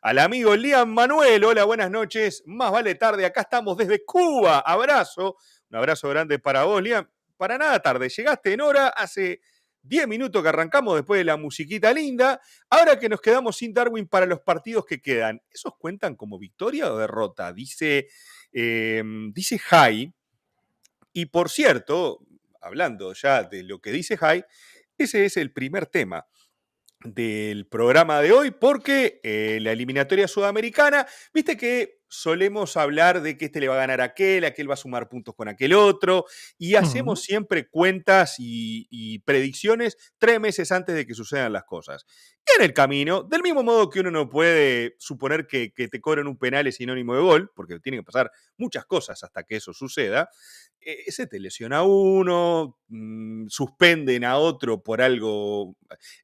al amigo Liam Manuel. Hola, buenas noches. Más vale tarde, acá estamos desde Cuba. Abrazo, un abrazo grande para vos, Liam. Para nada tarde, llegaste en hora, hace 10 minutos que arrancamos después de la musiquita linda. Ahora que nos quedamos sin Darwin para los partidos que quedan, ¿esos cuentan como victoria o derrota? Dice Jai, y por cierto, hablando ya de lo que dice Jai, ese es el primer tema del programa de hoy, porque la eliminatoria sudamericana, viste que solemos hablar de que este le va a ganar a aquel va a sumar puntos con aquel otro, y hacemos siempre cuentas y predicciones 3 meses antes de que sucedan las cosas. Y en el camino, del mismo modo que uno no puede suponer que te cobren un penal es sinónimo de gol, porque tienen que pasar muchas cosas hasta que eso suceda, se te lesiona uno, suspenden a otro por algo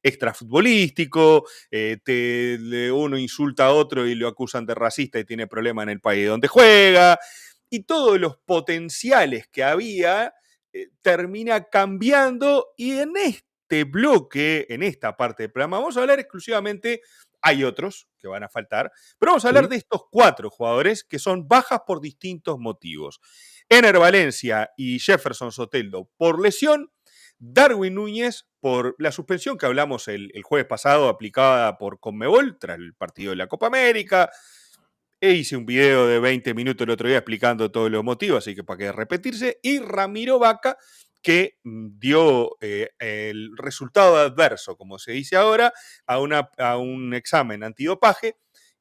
extrafutbolístico, uno insulta a otro y lo acusan de racista y tiene problema en el país donde juega, y todos los potenciales que había termina cambiando, y en este bloque, en esta parte del programa, vamos a hablar exclusivamente, hay otros que van a faltar, pero vamos a hablar de estos 4 jugadores que son bajas por distintos motivos. Ener Valencia y Jefferson Soteldo por lesión, Darwin Núñez por la suspensión que hablamos el jueves pasado aplicada por Conmebol tras el partido de la Copa América. Hice un video de 20 minutos el otro día explicando todos los motivos, así que para qué repetirse. Y Ramiro Vaca, que dio el resultado adverso, como se dice ahora, a un examen antidopaje.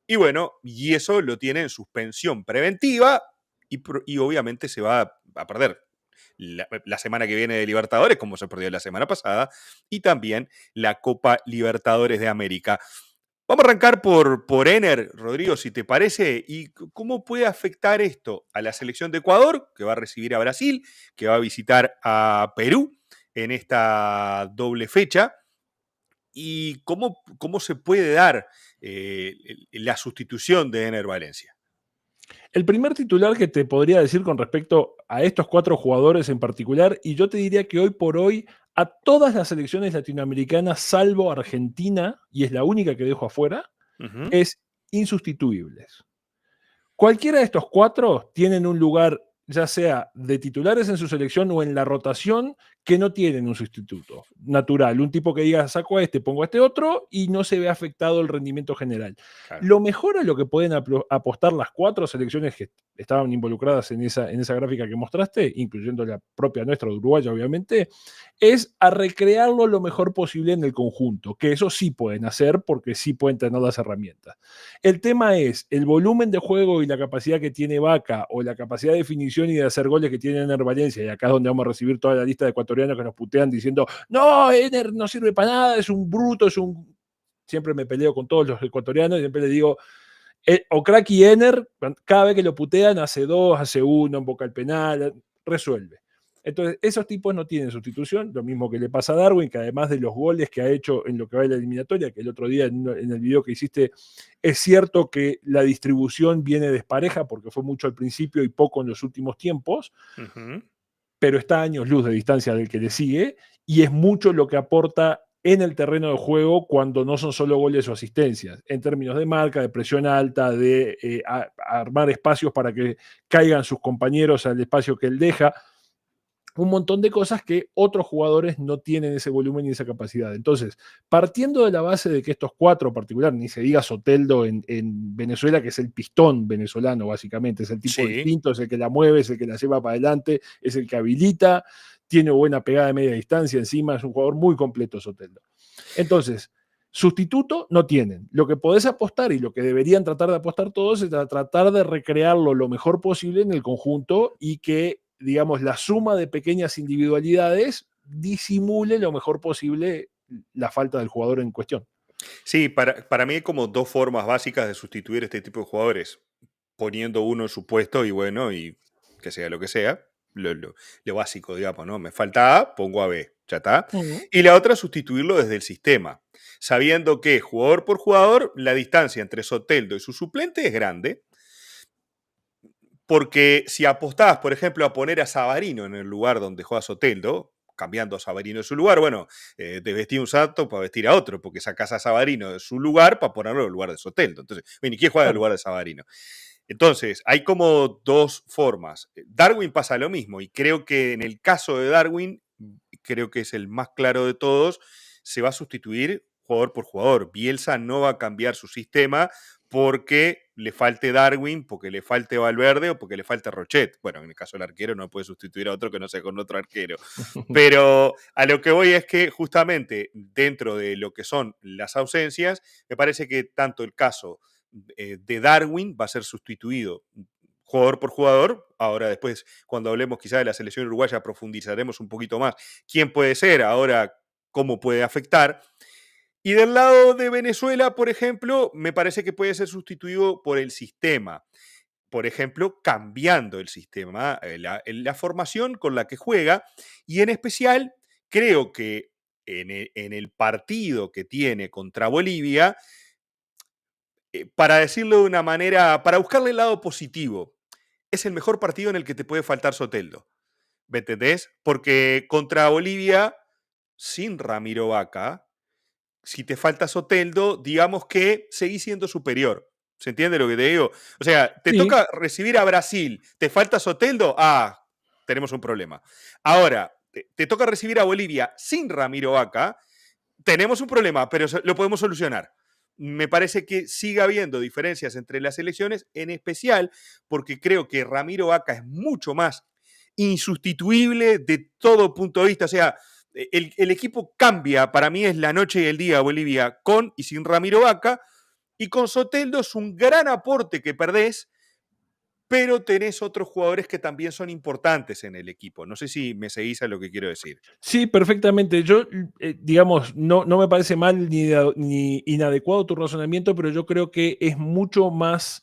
Y bueno, y eso lo tiene en suspensión preventiva y obviamente se va a perder la semana que viene de Libertadores, como se perdió la semana pasada, y también la Copa Libertadores de América. Vamos a arrancar por Ener, Rodrigo, si te parece, y cómo puede afectar esto a la selección de Ecuador, que va a recibir a Brasil, que va a visitar a Perú en esta doble fecha, y cómo se puede dar la sustitución de Ener Valencia. El primer titular que te podría decir con respecto a estos 4 jugadores en particular, y yo te diría que hoy por hoy a todas las selecciones latinoamericanas, salvo Argentina, y es la única que dejo afuera, es insustituibles. Cualquiera de estos 4 tienen un lugar, ya sea de titulares en su selección o en la rotación, que no tienen un sustituto natural. Un tipo que diga, saco a este, pongo a este otro, y no se ve afectado el rendimiento general. Claro. Lo mejor a lo que pueden apostar las 4 selecciones que estaban involucradas en esa gráfica que mostraste, incluyendo la propia nuestra de Uruguay, obviamente, es a recrearlo lo mejor posible en el conjunto, que eso sí pueden hacer porque sí pueden tener las herramientas. El tema es el volumen de juego y la capacidad que tiene Vaca, o la capacidad de definición y de hacer goles que tiene Ener Valencia, y acá es donde vamos a recibir toda la lista de ecuatorianos que nos putean diciendo, no, Ener no sirve para nada, es un bruto, Siempre me peleo con todos los ecuatorianos y siempre les digo, Ocrack y Ener, cada vez que lo putean, hace 2, hace 1, emboca el penal, resuelve. Entonces, esos tipos no tienen sustitución, lo mismo que le pasa a Darwin, que además de los goles que ha hecho en lo que va de la eliminatoria, que el otro día en el video que hiciste, es cierto que la distribución viene despareja, porque fue mucho al principio y poco en los últimos tiempos, pero está a años luz de distancia del que le sigue, y es mucho lo que aporta en el terreno de juego cuando no son solo goles o asistencias, en términos de marca, de presión alta, de armar espacios para que caigan sus compañeros al espacio que él deja, un montón de cosas que otros jugadores no tienen ese volumen y esa capacidad. Entonces, partiendo de la base de que estos 4 en particular, ni se diga Soteldo en Venezuela, que es el pistón venezolano básicamente, es el tipo distinto, es el que la mueve, es el que la lleva para adelante, es el que habilita, tiene buena pegada de media distancia encima, es un jugador muy completo Soteldo. Entonces, sustituto no tienen. Lo que podés apostar y lo que deberían tratar de apostar todos es a tratar de recrearlo lo mejor posible en el conjunto, y que, digamos, la suma de pequeñas individualidades disimule lo mejor posible la falta del jugador en cuestión. Sí, para mí hay como 2 formas básicas de sustituir este tipo de jugadores. Poniendo uno en su puesto y bueno, y que sea lo que sea, lo básico, digamos, ¿no? Me falta A, pongo a B, ya está. Y la otra, sustituirlo desde el sistema, sabiendo que jugador por jugador, la distancia entre Soteldo y su suplente es grande, porque si apostás, por ejemplo, a poner a Savarino en el lugar donde juega Soteldo, cambiando a Savarino de su lugar. Bueno, desvestí un santo para vestir a otro, porque sacás a Savarino de su lugar para ponerlo en el lugar de Soteldo. Entonces, ¿y quién juega en el Claro. lugar de Savarino? Entonces, hay como dos formas. Darwin pasa lo mismo, y creo que en el caso de Darwin, creo que es el más claro de todos, se va a sustituir jugador por jugador. Bielsa no va a cambiar su sistema porque le falte Darwin, porque le falte Valverde o porque le falte Rochet. Bueno, en el caso del arquero no puede sustituir a otro que no sea con otro arquero. Pero a lo que voy es que justamente dentro de lo que son las ausencias, me parece que tanto el caso de Darwin va a ser sustituido jugador por jugador. Ahora después, cuando hablemos quizá de la selección uruguaya, profundizaremos un poquito más quién puede ser, ahora cómo puede afectar. Y del lado de Venezuela, por ejemplo, me parece que puede ser sustituido por el sistema. Por ejemplo, cambiando el sistema, la formación con la que juega. Y en especial, creo que en el partido que tiene contra Bolivia, para decirlo de una manera, para buscarle el lado positivo, es el mejor partido en el que te puede faltar Soteldo. ¿Me entendés? Porque contra Bolivia, sin Ramiro Vaca, si te falta Soteldo, digamos que seguís siendo superior. ¿Se entiende lo que te digo? O sea, te Sí, toca recibir a Brasil, ¿te falta Soteldo? Ah, tenemos un problema. Ahora, te toca recibir a Bolivia sin Ramiro Vaca, tenemos un problema, pero lo podemos solucionar. Me parece que sigue habiendo diferencias entre las elecciones, en especial porque creo que Ramiro Vaca es mucho más insustituible de todo punto de vista. O sea, el equipo cambia, para mí es la noche y el día Bolivia con y sin Ramiro Vaca, y con Soteldo es un gran aporte que perdés, pero tenés otros jugadores que también son importantes en el equipo. No sé si me seguís a lo que quiero decir. sí, perfectamente. Yo, digamos, no me parece mal ni inadecuado tu razonamiento, pero yo creo que es mucho más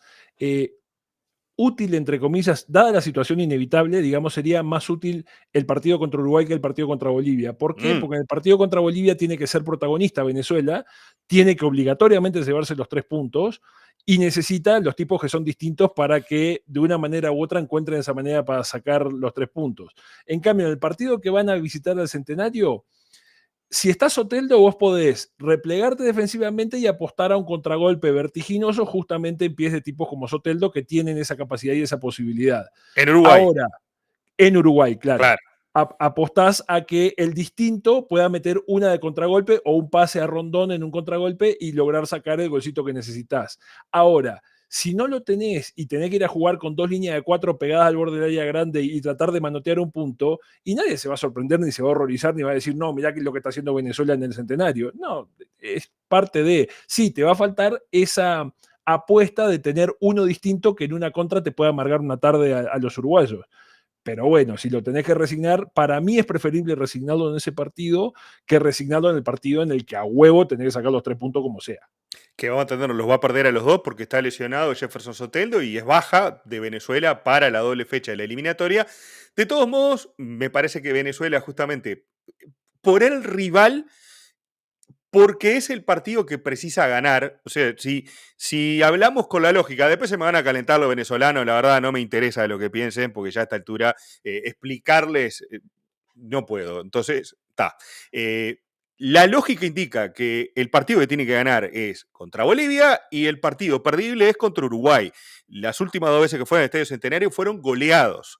útil, entre comillas, dada la situación inevitable, digamos, sería más útil el partido contra Uruguay que el partido contra Bolivia. ¿Por qué? Mm. Porque en el partido contra Bolivia tiene que ser protagonista Venezuela, tiene que obligatoriamente llevarse los 3 puntos y necesita los tipos que son distintos para que de una manera u otra encuentren esa manera para sacar los 3 puntos. En cambio, en el partido que van a visitar al Centenario, si estás Soteldo, vos podés replegarte defensivamente y apostar a un contragolpe vertiginoso justamente en pies de tipos como Soteldo que tienen esa capacidad y esa posibilidad. En Uruguay, Ahora, en Uruguay, claro, claro. apostás a que el distinto pueda meter una de contragolpe o un pase a Rondón en un contragolpe y lograr sacar el golcito que necesitas. Ahora, si no lo tenés y tenés que ir a jugar con 2 líneas de 4 pegadas al borde del área grande y tratar de manotear un punto, y nadie se va a sorprender ni se va a horrorizar ni va a decir, no, mirá lo que está haciendo Venezuela en el Centenario. No, es parte de, sí, te va a faltar esa apuesta de tener uno distinto que en una contra te pueda amargar una tarde a los uruguayos. Pero bueno, si lo tenés que resignar, para mí es preferible resignarlo en ese partido que resignarlo en el partido en el que a huevo tenés que sacar los 3 puntos como sea. Que vamos a tener, los va a perder a los dos porque está lesionado Jefferson Soteldo y es baja de Venezuela para la doble fecha de la eliminatoria. De todos modos, me parece que Venezuela justamente por el rival, porque es el partido que precisa ganar. O sea, si hablamos con la lógica, después se me van a calentar los venezolanos, la verdad no me interesa lo que piensen, porque ya a esta altura explicarles no puedo. Entonces, está. La lógica indica que el partido que tiene que ganar es contra Bolivia y el partido perdible es contra Uruguay. Las últimas 2 veces que fueron al Estadio Centenario fueron goleados.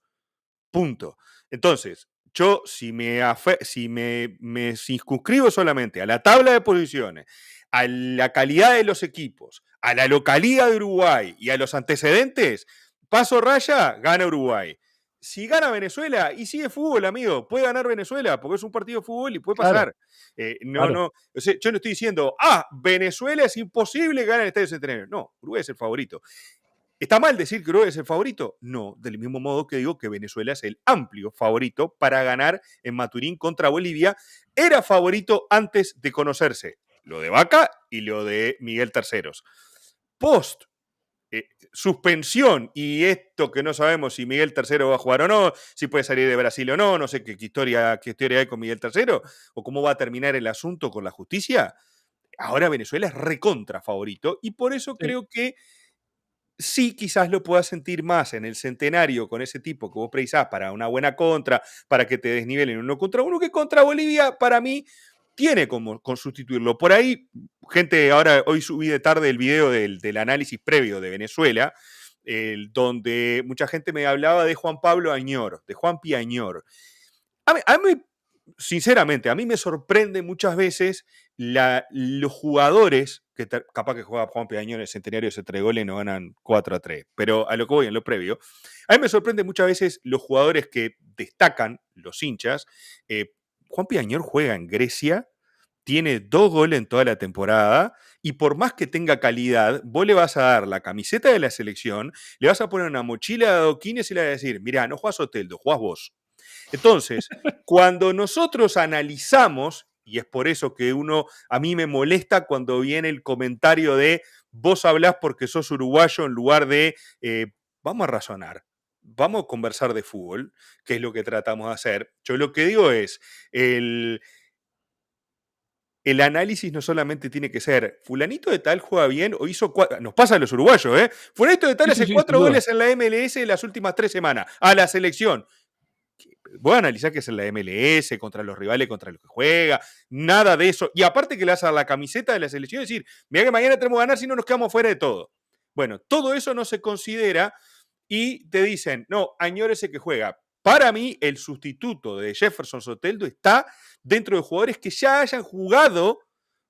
Punto. Entonces, yo si me circunscribo solamente a la tabla de posiciones, a la calidad de los equipos, a la localidad de Uruguay y a los antecedentes, paso raya, gana Uruguay. Si gana Venezuela, y sigue fútbol, amigo, puede ganar Venezuela, porque es un partido de fútbol y puede Claro, pasar. No, claro. no, o sea, yo no estoy diciendo, Venezuela es imposible ganar el Estadio Centenario. No, Uruguay es el favorito. ¿Está mal decir que Uruguay es el favorito? No, del mismo modo que digo que Venezuela es el amplio favorito para ganar en Maturín contra Bolivia. Era favorito antes de conocerse lo de Vaca y lo de Miguel Terceros. Post suspensión y esto que no sabemos si Miguel Tercero va a jugar o no, si puede salir de Brasil o no, no sé qué historia hay con Miguel Tercero o cómo va a terminar el asunto con la justicia. Ahora Venezuela es recontra favorito y por eso Sí. creo que Sí, quizás lo puedas sentir más en el centenario con ese tipo que vos precisás para una buena contra, para que te desnivelen uno contra uno, que contra Bolivia, para mí, tiene como con sustituirlo. Por ahí, gente, ahora hoy subí de tarde el video del análisis previo de Venezuela, donde mucha gente me hablaba de Juan Pablo Añor, de Juan Añor. A mí, sinceramente, a mí me sorprende muchas veces los jugadores, que capaz que juega Juan Peñañón en el centenario, se 3 goles y no ganan 4-3, pero a lo que voy en lo previo, a mí me sorprende muchas veces los jugadores que destacan, los hinchas. Juan Peñañón juega en Grecia, tiene 2 goles en toda la temporada, y por más que tenga calidad, vos le vas a dar la camiseta de la selección, le vas a poner una mochila de adoquines y le vas a decir, mirá, no jugás Oteldo, jugás vos. Entonces, cuando nosotros analizamos, y es por eso que a mí me molesta cuando viene el comentario de vos hablás porque sos uruguayo en lugar de vamos a razonar, vamos a conversar de fútbol, que es lo que tratamos de hacer. Yo lo que digo es, el análisis no solamente tiene que ser, fulanito de tal juega bien o hizo cuatro, nos pasa a los uruguayos, fulanito de tal Sí, sí, hace sí, sin 4 duda. goles en la MLS en las últimas 3 semanas, a la selección. Voy a analizar que es en la MLS, contra los rivales contra los que juega, nada de eso. Y aparte que le vas a dar la camiseta de la selección y decir, mira que mañana tenemos que ganar si no nos quedamos fuera de todo. Bueno, todo eso no se considera y te dicen, no, Añor ese que juega. Para mí, el sustituto de Jefferson Soteldo está dentro de jugadores que ya hayan jugado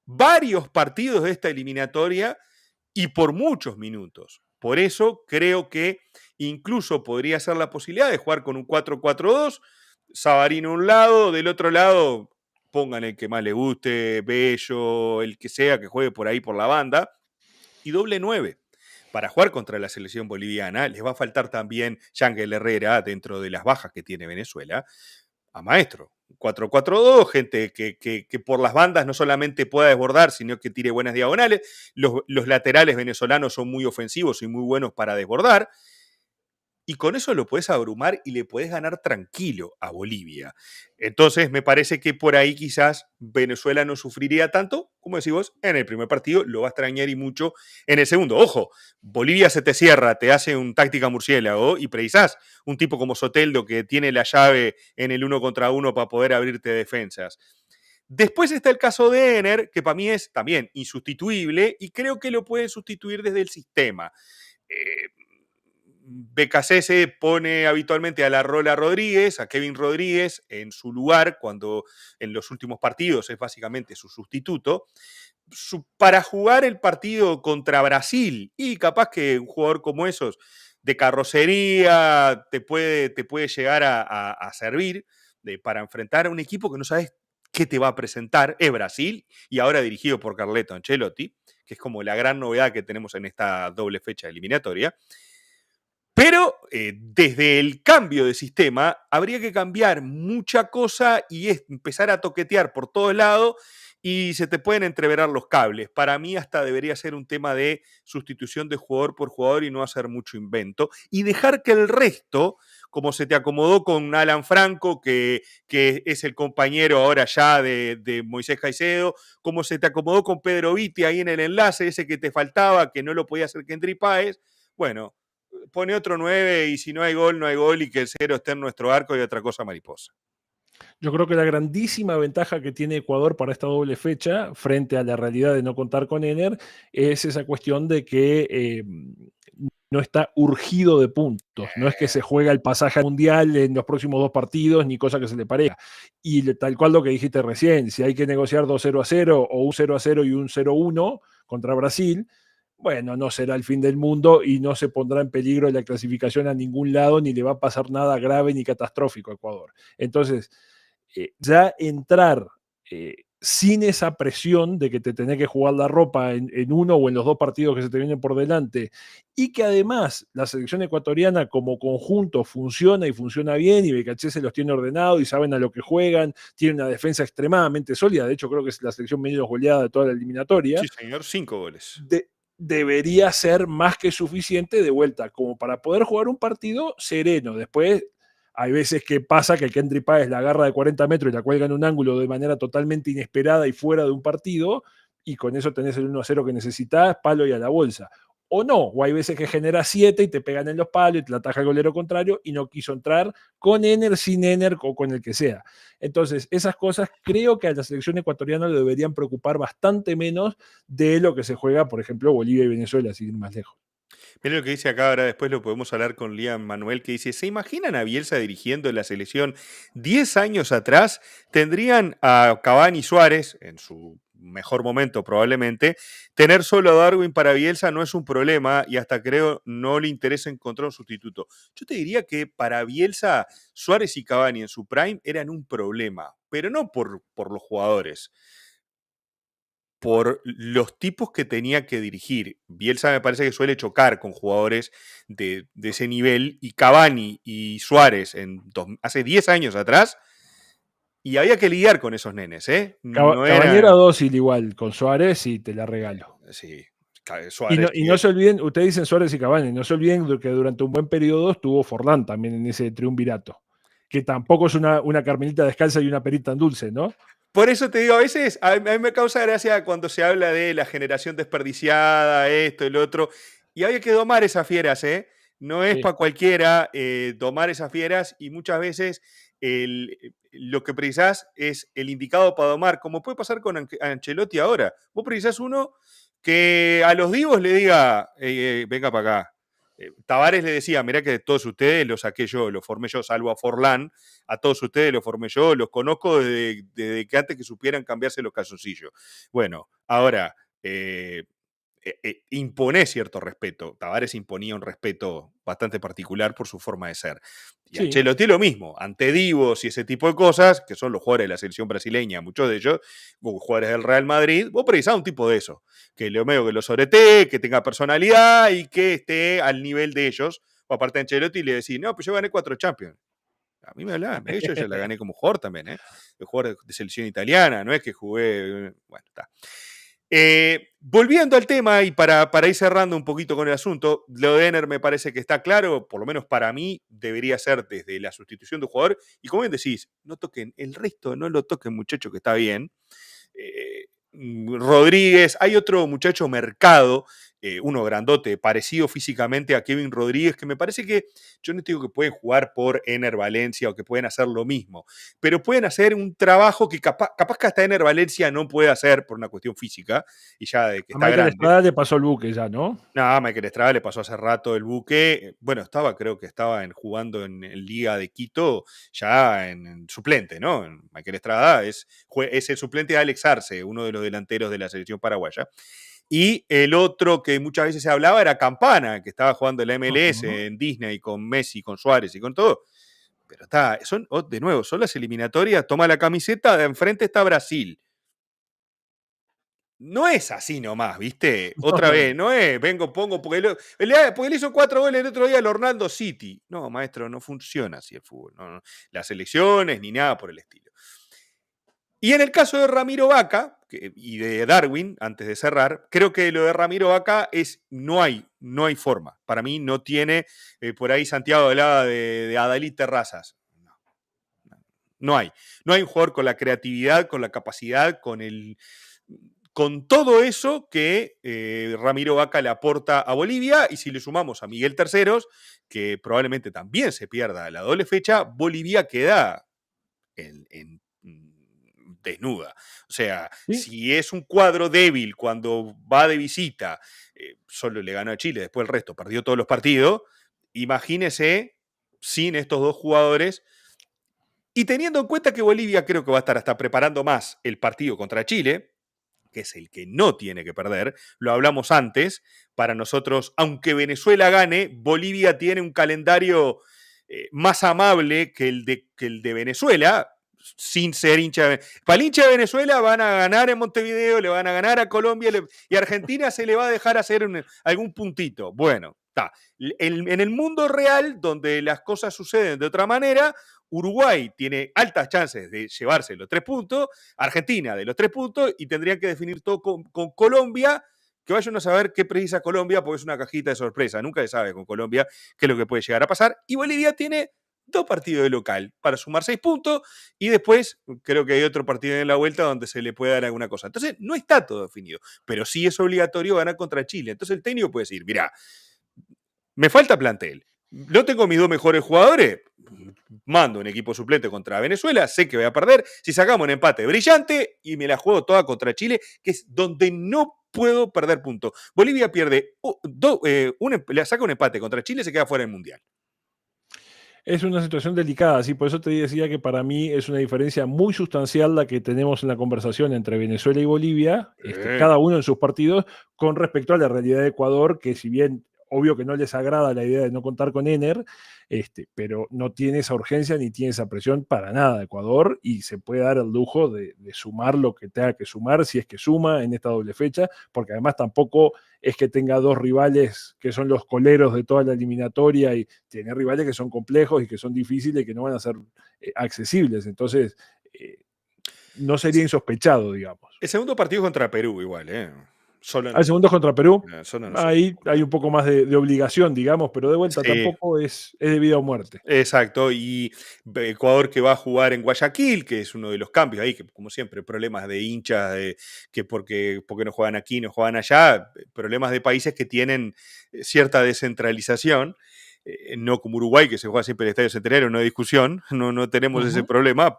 varios partidos de esta eliminatoria y por muchos minutos. Por eso creo que incluso podría ser la posibilidad de jugar con un 4-4-2, Savarino a un lado, del otro lado pongan el que más le guste, Bello, el que sea que juegue por ahí por la banda, y doble 9. Para jugar contra la selección boliviana les va a faltar también Yangel Herrera dentro de las bajas que tiene Venezuela, a maestro. 4-4-2, gente que por las bandas no solamente pueda desbordar, sino que tire buenas diagonales. Los laterales venezolanos son muy ofensivos y muy buenos para desbordar. Y con eso lo puedes abrumar y le puedes ganar tranquilo a Bolivia. Entonces, me parece que por ahí quizás Venezuela no sufriría tanto, como decís vos, en el primer partido, lo va a extrañar y mucho en el segundo. Ojo, Bolivia se te cierra, te hace un táctica murciélago y precisás un tipo como Soteldo que tiene la llave en el 1 contra 1 para poder abrirte defensas. Después está el caso de Ener, que para mí es también insustituible y creo que lo pueden sustituir desde el sistema. Eh, BKC pone habitualmente a la Rola Rodríguez, a Kevin Rodríguez en su lugar, cuando en los últimos partidos es básicamente su sustituto, para jugar el partido contra Brasil. Y capaz que un jugador como esos de carrocería te puede llegar a servir para enfrentar a un equipo que no sabes qué te va a presentar. Es Brasil y ahora dirigido por Carleto Ancelotti, que es como la gran novedad que tenemos en esta doble fecha eliminatoria. Pero desde el cambio de sistema habría que cambiar mucha cosa y empezar a toquetear por todos lados y se te pueden entreverar los cables. Para mí hasta debería ser un tema de sustitución de jugador por jugador y no hacer mucho invento y dejar que el resto, como se te acomodó con Alan Franco, que es el compañero ahora ya de Moisés Caicedo, como se te acomodó con Pedro Vitti ahí en el enlace, ese que te faltaba, que no lo podía hacer Kendry Páez, bueno, pone otro 9 y si no hay gol, no hay gol y que el 0 esté en nuestro arco y otra cosa mariposa. Yo creo que la grandísima ventaja que tiene Ecuador para esta doble fecha, frente a la realidad de no contar con Ener, es esa cuestión de que no está urgido de puntos. No es que se juega el pasaje al mundial en los próximos 2 partidos, ni cosa que se le parezca. Y tal cual lo que dijiste recién, si hay que negociar 2-0-0 o un 0-0 y un 0-1 contra Brasil, bueno, no será el fin del mundo y no se pondrá en peligro la clasificación a ningún lado, ni le va a pasar nada grave ni catastrófico a Ecuador. Entonces, ya entrar sin esa presión de que te tenés que jugar la ropa en uno o en los 2 partidos que se te vienen por delante, y que además la selección ecuatoriana como conjunto funciona y funciona bien, y Becachese se los tiene ordenados y saben a lo que juegan, tiene una defensa extremadamente sólida, de hecho creo que es la selección menos goleada de toda la eliminatoria. Sí, señor, 5 goles. Debería ser más que suficiente de vuelta, como para poder jugar un partido sereno. Después hay veces que pasa que el Kendry Páez la agarra de 40 metros y la cuelga en un ángulo de manera totalmente inesperada y fuera de un partido, y con eso tenés el 1-0 que necesitas, palo y a la bolsa. o no, o hay veces que genera 7 y te pegan en los palos y te la ataja el golero contrario y no quiso entrar con Ener, sin Ener o con el que sea. Entonces, esas cosas creo que a la selección ecuatoriana le deberían preocupar bastante menos de lo que se juega, por ejemplo, Bolivia y Venezuela, sin ir más lejos. Miren lo que dice acá, ahora después lo podemos hablar con Liam Manuel, que dice, ¿se imaginan a Bielsa dirigiendo la selección 10 años atrás? Tendrían a Cavani y Suárez, en su mejor momento probablemente, tener solo a Darwin para Bielsa no es un problema y hasta creo no le interesa encontrar un sustituto. Yo te diría que para Bielsa, Suárez y Cavani en su prime eran un problema, pero no por los jugadores, por los tipos que tenía que dirigir. Bielsa me parece que suele chocar con jugadores de ese nivel, y Cavani y Suárez hace 10 años atrás, y había que lidiar con esos nenes, ¿eh? No Cabañera era... dócil igual, con Suárez y te la regalo. Sí, Y no, Suárez y no tiene... se olviden, ustedes dicen Suárez y Cavani, no se olviden que durante un buen periodo estuvo Forlán también en ese triunvirato, que tampoco es una carmelita descalza y una perita tan dulce, ¿no? Por eso te digo, a veces a mí me causa gracia cuando se habla de la generación desperdiciada, esto, el otro, y había que domar esas fieras, ¿eh? No es Sí. para cualquiera domar esas fieras, y muchas veces lo que precisás es el indicado para domar, como puede pasar con Ancelotti ahora. Vos precisás uno que a los divos le diga, venga para acá. Tavares le decía, mirá que de todos ustedes los saqué yo, los formé yo, salvo a Forlán, a todos ustedes los formé yo, los conozco desde que antes que supieran cambiarse los calzoncillos. Bueno, ahora, impone cierto respeto. Tavares imponía un respeto bastante particular por su forma de ser. Y Sí. Ancelotti lo mismo, ante divos y ese tipo de cosas, que son los jugadores de la selección brasileña, muchos de ellos, jugadores del Real Madrid, vos precisás un tipo de eso, que lo medio que lo sobretee, que tenga personalidad y que esté al nivel de ellos. O aparte de Ancelotti le decís, no, pues yo gané 4 Champions. A mí me hablaban, yo ya la gané como jugador también, ¿eh? De jugador de selección italiana, no es que jugué, bueno, está. Volviendo al tema y para ir cerrando un poquito con el asunto, lo de Ener me parece que está claro, por lo menos para mí debería ser desde la sustitución de un jugador, y como bien decís, no toquen, el resto no lo toquen, muchacho, que está bien. Rodríguez, hay otro muchacho Mercado, uno grandote, parecido físicamente a Kevin Rodríguez, que me parece que, yo no digo que pueden jugar por Ener Valencia o que pueden hacer lo mismo, pero pueden hacer un trabajo que capaz que hasta Ener Valencia no puede hacer por una cuestión física, y ya de que A está Michael grande. Estrada le pasó el buque ya, ¿no? No, Michael Estrada le pasó hace rato el buque. Bueno, creo que estaba jugando en Liga de Quito ya en suplente, ¿no? Michael Estrada es el suplente de Alex Arce, uno de los delanteros de la selección paraguaya. Y el otro que muchas veces se hablaba era Campana, que estaba jugando en la MLS, Ujú. en Disney, con Messi, con Suárez y con todo. Pero de nuevo, son las eliminatorias, toma la camiseta, de enfrente está Brasil. No es así nomás, ¿viste? No, Otra no, vez, no. no es, vengo, pongo, porque le hizo 4 goles el otro día al Orlando City. No, maestro, no funciona así el fútbol. No, no. Las elecciones ni nada por el estilo. Y en el caso de Ramiro Vaca y de Darwin, antes de cerrar, creo que lo de Ramiro Vaca no hay forma. Para mí no tiene, por ahí Santiago hablaba de Adalid Terrazas. No hay. No hay un jugador con la creatividad, con la capacidad, con todo eso que Ramiro Vaca le aporta a Bolivia. Y si le sumamos a Miguel Terceros, que probablemente también se pierda la doble fecha, Bolivia queda desnuda. O sea, Sí. si es un cuadro débil cuando va de visita, solo le ganó a Chile, después el resto perdió todos los partidos, imagínese sin estos dos jugadores. Y teniendo en cuenta que Bolivia creo que va a estar hasta preparando más el partido contra Chile, que es el que no tiene que perder, lo hablamos antes, para nosotros, aunque Venezuela gane, Bolivia tiene un calendario más amable que el de Venezuela, sin ser hincha de Venezuela. Para el hincha de Venezuela van a ganar en Montevideo, le van a ganar a Colombia, y a Argentina se le va a dejar hacer algún puntito. Bueno, está. En el mundo real, donde las cosas suceden de otra manera, Uruguay tiene altas chances de llevarse los 3 puntos, Argentina de los 3 puntos, y tendrían que definir todo con Colombia, que vayan a saber qué precisa Colombia, porque es una cajita de sorpresa. Nunca se sabe con Colombia qué es lo que puede llegar a pasar. Y Bolivia tiene 2 partidos de local para sumar 6 puntos y después creo que hay otro partido en la vuelta donde se le puede dar alguna cosa. Entonces, no está todo definido, pero sí es obligatorio ganar contra Chile. Entonces, el técnico puede decir, mira, me falta plantel. No tengo mis 2 mejores jugadores. Mando un equipo suplente contra Venezuela, sé que voy a perder. Si sacamos un empate brillante y me la juego toda contra Chile, que es donde no puedo perder puntos. Bolivia pierde, le saca un empate contra Chile y se queda fuera del Mundial. Es una situación delicada, sí, por eso te decía que para mí es una diferencia muy sustancial la que tenemos en la conversación entre Venezuela y Bolivia, cada uno en sus partidos, con respecto a la realidad de Ecuador, que si bien obvio que no les agrada la idea de no contar con Ener, pero no tiene esa urgencia ni tiene esa presión para nada Ecuador y se puede dar el lujo de sumar lo que tenga que sumar, si es que suma en esta doble fecha, porque además tampoco es que tenga 2 rivales que son los coleros de toda la eliminatoria y tiene rivales que son complejos y que son difíciles y que no van a ser accesibles. Entonces, no sería insospechado, digamos. El segundo partido contra Perú, igual, ¿eh? Solo Al segundo contra Perú, solo ahí hay un poco más de obligación, digamos, pero de vuelta Sí. tampoco es de vida o muerte. Exacto, y Ecuador que va a jugar en Guayaquil, que es uno de los cambios ahí, que como siempre, problemas de hinchas, que porque no juegan aquí, no juegan allá, problemas de países que tienen cierta descentralización, no como Uruguay, que se juega siempre en el Estadio Centenario, no hay discusión, no tenemos ese problema.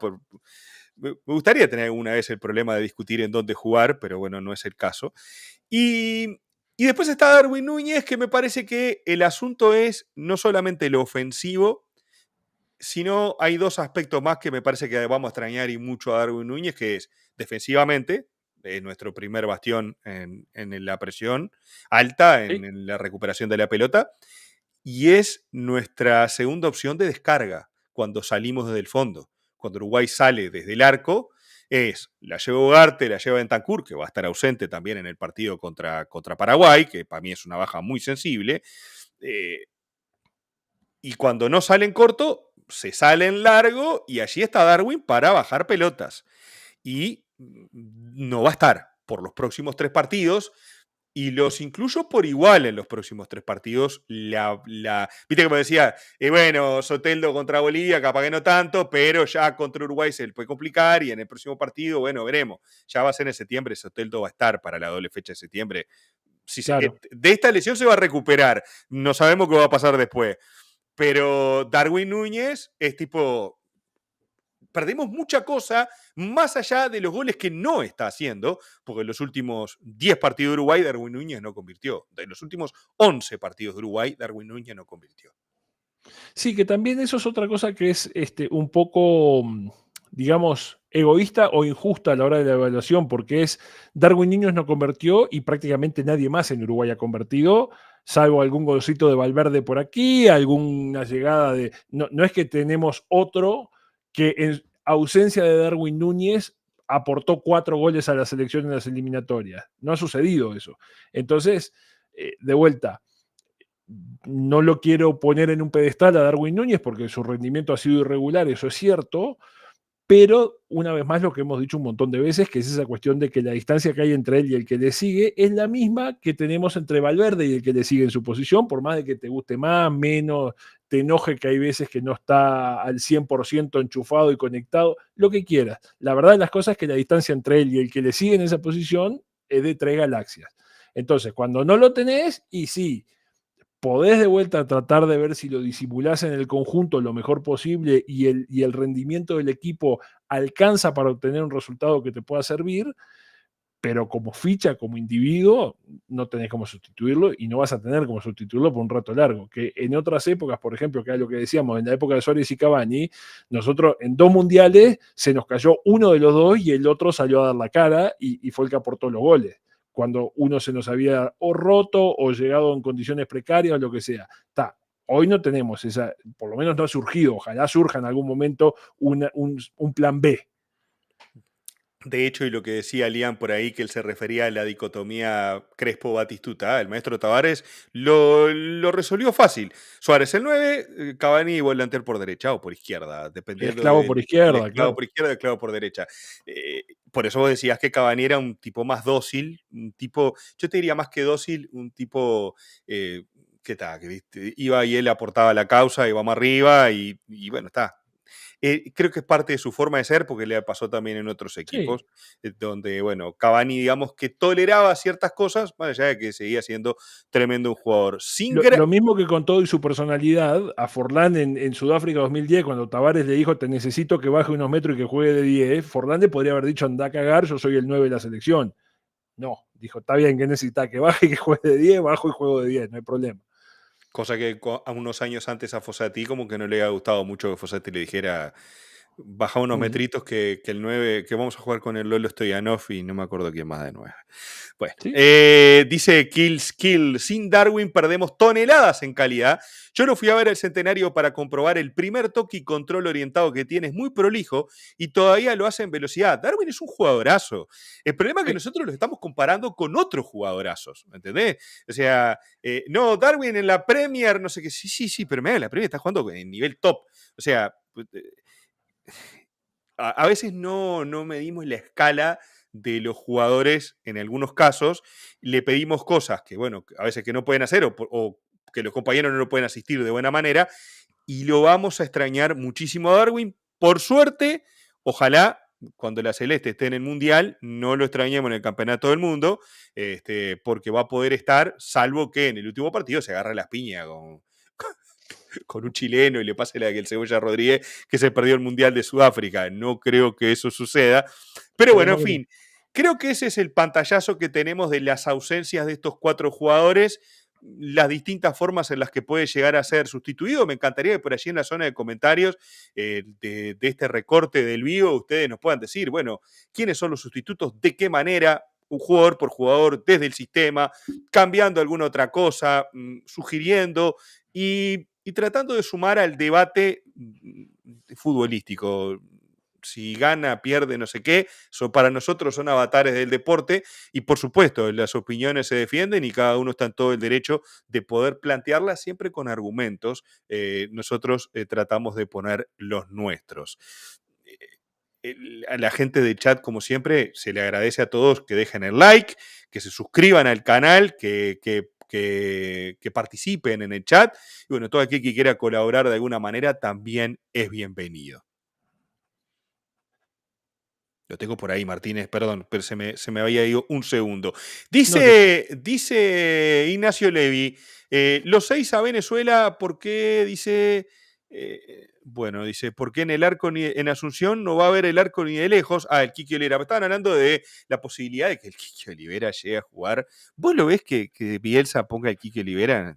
Me gustaría tener alguna vez el problema de discutir en dónde jugar, pero bueno, no es el caso. Y después está Darwin Núñez, que me parece que el asunto es no solamente lo ofensivo, sino hay 2 aspectos más que me parece que vamos a extrañar y mucho a Darwin Núñez, que es defensivamente, nuestro primer bastión en la presión alta, Sí. en la recuperación de la pelota, y es nuestra segunda opción de descarga cuando salimos desde el fondo. Cuando Uruguay sale desde el arco, la lleva Ugarte, la lleva Bentancur, que va a estar ausente también en el partido contra Paraguay, que para mí es una baja muy sensible, y cuando no sale en corto, se sale en largo y allí está Darwin para bajar pelotas. Y no va a estar por los próximos 3 partidos y los incluyo por igual en los próximos 3 partidos. Viste que me decía, bueno, Soteldo contra Bolivia, capaz que no tanto, pero ya contra Uruguay se le puede complicar y en el próximo partido, bueno, veremos. Ya va a ser en septiembre, Soteldo va a estar para la doble fecha de septiembre. Claro. De esta lesión se va a recuperar, no sabemos qué va a pasar después. Pero Darwin Núñez es tipo, perdimos mucha cosa más allá de los goles que no está haciendo, porque en los últimos 10 partidos de Uruguay Darwin Núñez no convirtió. En los últimos 11 partidos de Uruguay Darwin Núñez no convirtió. Sí, que también eso es otra cosa que es un poco, digamos, egoísta o injusta a la hora de la evaluación, porque es Darwin Núñez no convirtió y prácticamente nadie más en Uruguay ha convertido, salvo algún golcito de Valverde por aquí, alguna llegada de... No, no es que tenemos otro que en ausencia de Darwin Núñez aportó 4 goles a la selección en las eliminatorias. No ha sucedido eso. Entonces, de vuelta, no lo quiero poner en un pedestal a Darwin Núñez porque su rendimiento ha sido irregular, eso es cierto, pero una vez más lo que hemos dicho un montón de veces, que es esa cuestión de que la distancia que hay entre él y el que le sigue es la misma que tenemos entre Valverde y el que le sigue en su posición, por más de que te guste más, menos, te enoje que hay veces que no está al 100% enchufado y conectado, lo que quieras. La verdad de las cosas es que la distancia entre él y el que le sigue en esa posición es de 3 galaxias. Entonces, cuando no lo tenés, y sí, podés de vuelta tratar de ver si lo disimulás en el conjunto lo mejor posible y el rendimiento del equipo alcanza para obtener un resultado que te pueda servir, pero como ficha, como individuo, no tenés cómo sustituirlo y no vas a tener cómo sustituirlo por un rato largo. Que en otras épocas, por ejemplo, que es lo que decíamos, en la época de Suárez y Cavani, nosotros en 2 mundiales se nos cayó uno de los 2 y el otro salió a dar la cara y fue el que aportó los goles cuando uno se nos había o roto o llegado en condiciones precarias o lo que sea. Hoy no tenemos esa, por lo menos no ha surgido, ojalá surja en algún momento un plan B. De hecho, y lo que decía Lian por ahí, que él se refería a la dicotomía Crespo-Batistuta, el maestro Tavares lo resolvió fácil. Suárez el 9, Cavani volante por derecha o por izquierda, dependiendo Esclavo por del izquierda, esclavo claro. por izquierda, esclavo por derecha. Por eso vos decías que Cavani era un tipo más dócil, un tipo, yo te diría más que dócil, un tipo ¿qué tal? Que, ¿viste? Iba y él aportaba la causa, iba más arriba y bueno, está. Creo que es parte de su forma de ser, porque le pasó también en otros Sí. equipos, donde, bueno, Cavani, digamos que toleraba ciertas cosas, más allá de que seguía siendo tremendo un jugador. Lo mismo que con todo y su personalidad, a Forlán en Sudáfrica 2010, cuando Tavares le dijo, te necesito que baje unos metros y que juegue de 10, Forlán le podría haber dicho, anda a cagar, yo soy el 9 de la selección. No, dijo, está bien que necesita que baje y que juegue de 10, bajo y juego de 10, no hay problema. Cosa que a unos años antes a Fossati como que no le había gustado mucho que Fossati le dijera, baja unos metritos que el 9, que vamos a jugar con el Lolo Stoyanov y no me acuerdo quién más de 9. Bueno, ¿Sí? dice Kill, sin Darwin perdemos toneladas en calidad. Yo lo fui a ver el centenario para comprobar el primer toque y control orientado que tiene, es muy prolijo y todavía lo hace en velocidad. Darwin es un jugadorazo. El problema es que Sí. nosotros lo estamos comparando con otros jugadorazos, ¿me entendés? O sea, no, Darwin en la Premier, no sé qué, sí, pero mira, la Premier está jugando en nivel top. O sea, a veces no medimos la escala de los jugadores en algunos casos, le pedimos cosas que, bueno, a veces que no pueden hacer o que los compañeros no lo pueden asistir de buena manera, y lo vamos a extrañar muchísimo a Darwin. Por suerte, ojalá cuando la Celeste esté en el Mundial, no lo extrañemos en el Campeonato del Mundo, porque va a poder estar, salvo que en el último partido se agarre las piñas con un chileno y le pase la que el Cebolla Rodríguez, que se perdió el Mundial de Sudáfrica. No creo que eso suceda. Pero bueno, en Esperemos que no. fin, creo que ese es el pantallazo que tenemos de las ausencias de estos 4 jugadores, las distintas formas en las que puede llegar a ser sustituido. Me encantaría que por allí en la zona de comentarios de este recorte del vivo ustedes nos puedan decir, bueno, quiénes son los sustitutos, de qué manera, un jugador por jugador, desde el sistema, cambiando alguna otra cosa, sugiriendo y tratando de sumar al debate futbolístico. Si gana, pierde, no sé qué, para nosotros son avatares del deporte y por supuesto las opiniones se defienden y cada uno está en todo el derecho de poder plantearlas siempre con argumentos. Nosotros tratamos de poner los nuestros. A la gente de chat, como siempre, se le agradece a todos que dejen el like, que se suscriban al canal, que participen en el chat. Y bueno, todo aquel que quiera colaborar de alguna manera también es bienvenido. Lo tengo por ahí, Martínez, perdón, pero se me había ido un segundo. Dice Ignacio Levi, los 6 a Venezuela, ¿por qué? Dice, bueno, dice, ¿por qué en el arco en Asunción no va a haber el arco ni de lejos? Ah, el Kiki Olivera. Estaban hablando de la posibilidad de que el Kiki Olivera llegue a jugar. ¿Vos lo ves que Bielsa ponga el Kiki Olivera